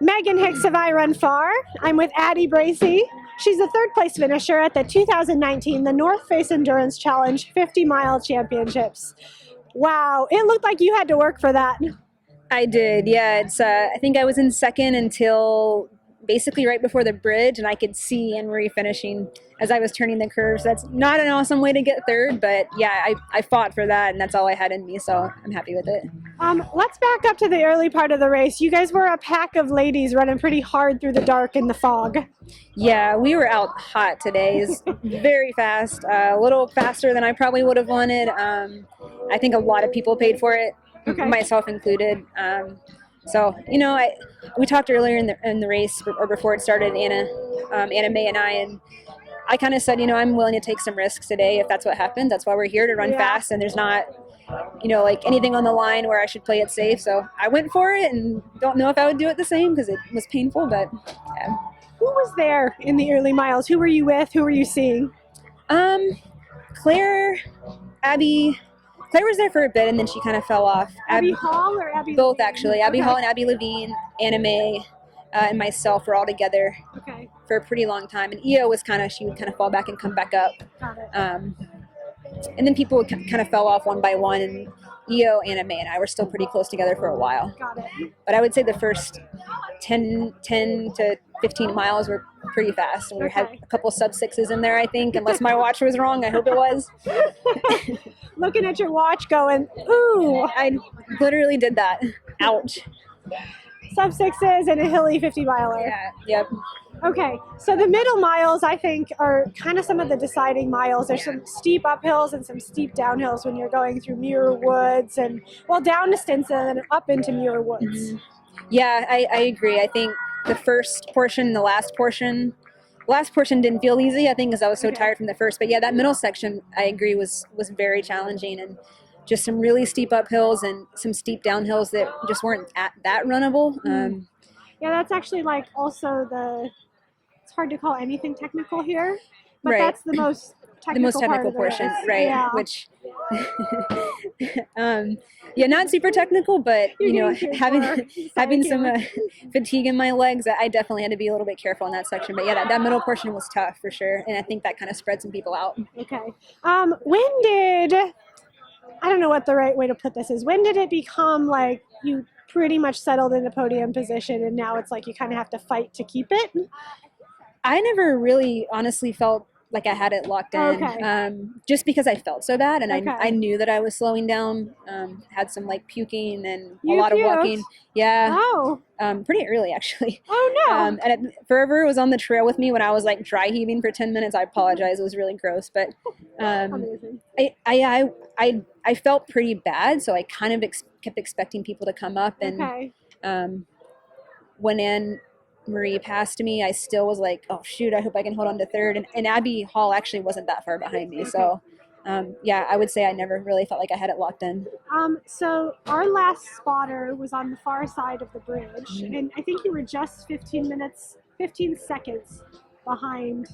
Megan Hicks of I Run Far. I'm with Addie Bracy. She's the third place finisher at the 2019 the North Face Endurance Challenge 50-mile championships. Wow, it looked like you had to work for that. I did, yeah. It's I think I was in second until basically right before the bridge, and I could see Anne-Marie finishing as I was turning the curves. That's not an awesome way to get third, but yeah, I fought for that, and that's all I had in me, so I'm happy with it. Let's back up to the early part of the race. You guys were a pack of ladies running pretty hard through the dark in the fog. Yeah, we were out hot today. It's very fast, a little faster than I probably would have wanted. I think a lot of people paid for it, myself included. So, you know, we talked earlier in the race, or before it started, Anna May and I kind of said, you know, I'm willing to take some risks today if that's what happens. That's why we're here, to run fast, and there's not, you know, like anything on the line where I should play it safe. So I went for it, and don't know if I would do it the same because it was painful, but yeah. Who was there in the early miles? Who were you with? Who were you seeing? Claire, Abby. Claire was there for a bit, and then she kind of fell off. Abby Hall or Abby Both, Levine? actually. Abby Hall and Abby Levine, Anna May, and myself were all together for a pretty long time. And Io was she would kind of fall back and come back up. Got it. And then people kind of fell off one by one, and Io, Anna May, and I were still pretty close together for a while. Got it. But I would say the first 10 to 15 miles were pretty fast. And we had a couple sub-6s in there, I think, unless my watch was wrong. I hope it was. Looking at your watch going, ooh. I literally did that. Ouch. Sub-6s and a hilly 50-miler. Yeah, yep. Okay, so the middle miles, I think, are kind of some of the deciding miles. There's some steep uphills and some steep downhills when you're going through Muir Woods and, well, down to Stinson and up into Muir Woods. Mm-hmm. Yeah, I agree. I think the first portion and the last portion didn't feel easy, I think, because I was so tired from the first. But yeah, that middle section, I agree, was very challenging, and just some really steep uphills and some steep downhills that just weren't that runnable. Yeah, that's actually like also it's hard to call anything technical here, but right. That's the most technical portion, race. right? Yeah. Which, yeah, not super technical, but you know, having some fatigue in my legs, I definitely had to be a little bit careful in that section. But yeah, that middle portion was tough for sure, and I think that kind of spread some people out. Okay. I don't know what the right way to put this is. When did it become like you pretty much settled in a podium position, and now it's like you kind of have to fight to keep it? I never really honestly felt like I had it locked in, just because I felt so bad, and I knew that I was slowing down, had some like puking and a lot of walking. Yeah. Oh. Pretty early, actually. Oh, no. And Forever was on the trail with me when I was like dry heaving for 10 minutes. I apologize. It was really gross, but Amazing. I felt pretty bad, so I kind of kept expecting people to come up, and when Anne-Marie passed me, I still was like, oh shoot, I hope I can hold on to third, and Abby Hall actually wasn't that far behind me, so yeah, I would say I never really felt like I had it locked in. So our last spotter was on the far side of the bridge, and I think you were just 15 seconds behind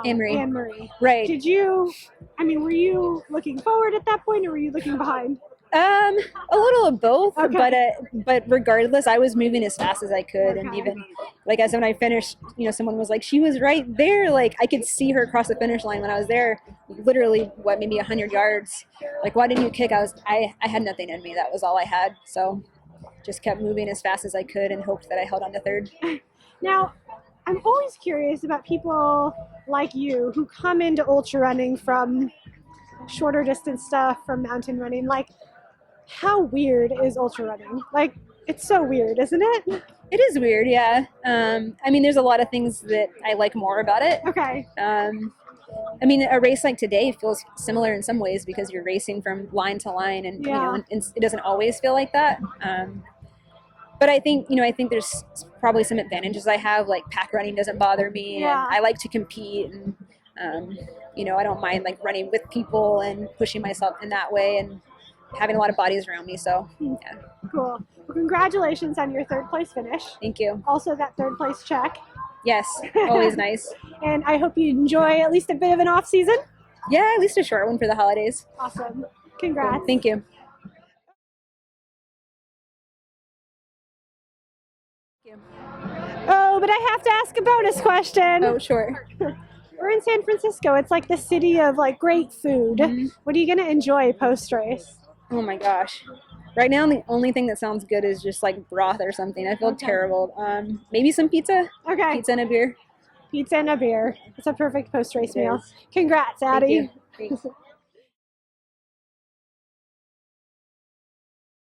Anne-Marie. Right. Were you looking forward at that point, or were you looking behind? A little of both, but regardless, I was moving as fast as I could, and even like as when I finished, you know, someone was like, she was right there, like I could see her across the finish line when I was there, literally maybe 100 yards. Like, why didn't you kick? I had nothing in me. That was all I had, so just kept moving as fast as I could and hoped that I held on to third. Now, I'm always curious about people like you who come into ultra running from shorter distance stuff, from mountain running. Like, how weird is ultra running? Like, it's so weird, isn't it? It is weird, yeah. I mean, there's a lot of things that I like more about it. Okay. I mean, a race like today feels similar in some ways because you're racing from line to line, and you know, and it doesn't always feel like that. But I think there's probably some advantages I have, like pack running doesn't bother me, and I like to compete, and you know, I don't mind like running with people and pushing myself in that way, and having a lot of bodies around me. So yeah. Cool. Well, congratulations on your third place finish. Thank you. Also that third place check. Yes, always nice. And I hope you enjoy at least a bit of an off season. Yeah, at least a short one for the holidays. Awesome. Congrats. Thank you. Oh, but I have to ask a bonus question. Oh, sure. We're in San Francisco. It's like the city of like great food. Mm-hmm. What are you going to enjoy post-race? Oh my gosh. Right now, the only thing that sounds good is just like broth or something. I feel terrible. Maybe some pizza. Okay. Pizza and a beer. Pizza and a beer. It's a perfect post-race meal. Congrats, Addie. Thank you. Thanks.